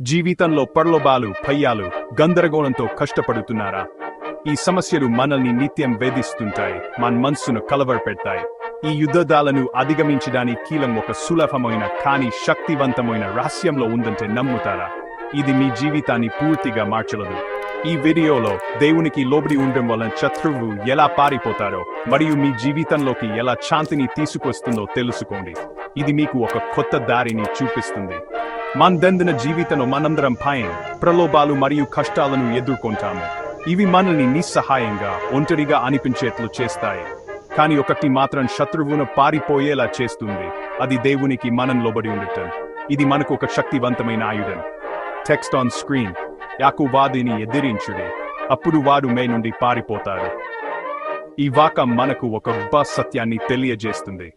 జీవితంలో ప్రలోభాలు, భయాలు, గందరగోళంతో కష్టపడుతున్నారా? ఈ సమస్యలు మనల్ని నిత్యం వేధిస్తుంటాయి, మన మనస్సును కలవరపెడతాయి. ఈ యుద్ధాలను అధిగమించడానికి కీలం ఒక సులభమైన కానీ శక్తివంతమైన రహస్యంలో ఉందంటే నమ్ముతారా? ఇది మీ జీవితాన్ని పూర్తిగా మార్చలేదు. ఈ వీడియోలో దేవునికి లోబడి ఉండడం వలన శత్రువు ఎలా పారిపోతారో మరియు మీ జీవితంలోకి ఎలా శాంతిని తీసుకొస్తుందో తెలుసుకోండి. ఇది మీకు ఒక కొత్త దారిని చూపిస్తుంది. మన దైనందిన జీవితంలో మనందరం భయం, ప్రలోభాలు మరియు కష్టాలను ఎదుర్కొంటాము. ఇవి మనల్ని నిస్సహాయంగా, ఒంటరిగా అనిపించేట్లు చేస్తాయి. కానీ ఒకటి మాత్రం శత్రువును పారిపోయేలా చేస్తుంది. అది దేవునికి మనం లోబడి ఉండటం. ఇది మనకు ఒక శక్తివంతమైన ఆయుధం. Text on screen. యాకోబుని ఎదిరించుడి, అప్పుడు వాడు మీ నుండి పారిపోతారు. ఈ వాక్యం మనకు ఒక గొప్ప సత్యాన్ని తెలియజేస్తుంది.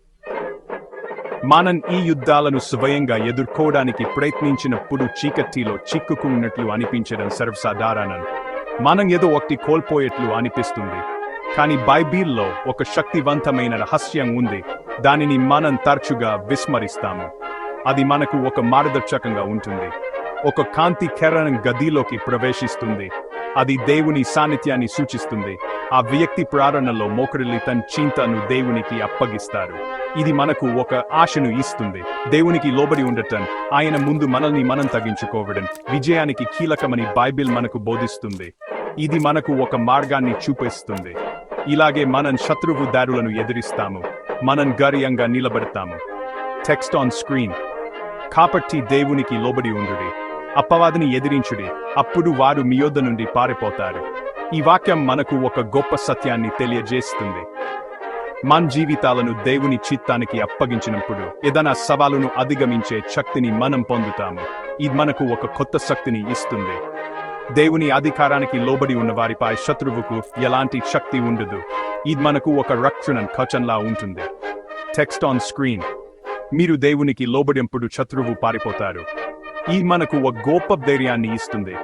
మనం ఈ యుద్ధాలను స్వయంగా ఎదుర్కోవడానికి ప్రయత్నించినప్పుడు చీకటిలో చిక్కుకున్నట్లు అనిపించడం సర్వసాధారణం. మనం ఏదో ఒకటి కోల్పోయేట్లు అనిపిస్తుంది. కానీ బైబిల్లో ఒక శక్తివంతమైన రహస్యం ఉంది. దానిని మనం తరచుగా విస్మరిస్తాము. అది మనకు ఒక మార్గదర్శకంగా ఉంటుంది. ఒక కాంతి కిరణం గదిలోకి ప్రవేశిస్తుంది. అది దేవుని సాన్నిధ్యాన్ని సూచిస్తుంది. ఆ వ్యక్తి ప్రార్థనలో మోకరిల్లి తన చింతను దేవునికి అప్పగిస్తారు. ఇది మనకు ఒక ఆశను ఇస్తుంది. దేవునికి లోబడి ఉండటం, ఆయన ముందు మనల్ని మనం తగ్గించుకోవడం విజయానికి కీలకమని బైబిల్ మనకు బోధిస్తుంది. ఇది మనకు ఒక మార్గాన్ని చూపిస్తుంది. ఇలాగే మనం శత్రువు దారులను ఎదిరిస్తాము. మనం ధైర్యంగా నిలబడతాము. Text on screen. కాబట్టి దేవునికి లోబడి ఉండుడి, అపవాదిని ఎదిరించుడి, అప్పుడు వారు మీ యొద్ద నుండి పారిపోతారు. ఈ వాక్యం మనకు ఒక గొప్ప సత్యాన్ని తెలియజేస్తుంది. మన జీవితాలను దేవుని చిత్తానికి అప్పగించినప్పుడు ఏదైనా సవాలును అధిగమించే శక్తిని మనం పొందుతాము. ఇది మనకు ఒక కొత్త శక్తిని ఇస్తుంది. దేవుని అధికారానికి లోబడి ఉన్న వారిపై శత్రువుకు ఎలాంటి శక్తి ఉండదు. ఇది మనకు ఒక రక్షణ కవచంలా ఉంటుంది. Text on screen. మీరు దేవునికి లోబడినప్పుడు శత్రువు పారిపోతారు. ఇది మనకు ఒక గొప్ప ధైర్యాన్ని ఇస్తుంది.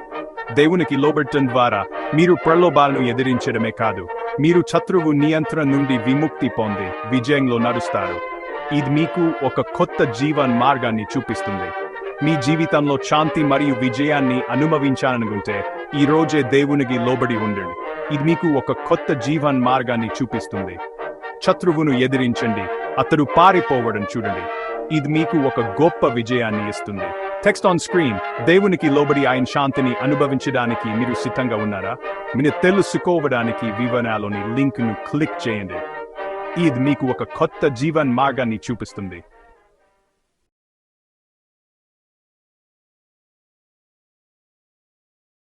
దేవునికి లోబడటం ద్వారా మీరు ప్రలోభాలను ఎదిరించడమే కాదు, మీరు శత్రువు నియంత్రణ నుండి విముక్తి పొంది విజయంలో నడుస్తారు. ఇది మీకు ఒక కొత్త జీవన మార్గాన్ని చూపిస్తుంది. మీ జీవితంలో శాంతి మరియు విజయాన్ని అనుభవించాలనుకుంటే ఈ రోజే దేవునికి లోబడి ఉండండి. ఇది మీకు ఒక కొత్త జీవన మార్గాన్ని చూపిస్తుంది. శత్రువును ఎదిరించండి, అతడు పారిపోవడం చూడండి. ఇది మీకు ఒక గొప్ప విజయాన్ని ఇస్తుంది. Text on screen. దేవునికి లోబడి ఆయన శాంతిని అనుభవించడానికి మీరు సిద్ధంగా ఉన్నారా? మీరు తెలుసుకోవడానికి వివరణలోని లింక్ ను క్లిక్ చేయండి. ఇది మీకు ఒక కొత్త జీవన మార్గాన్ని చూపిస్తుంది.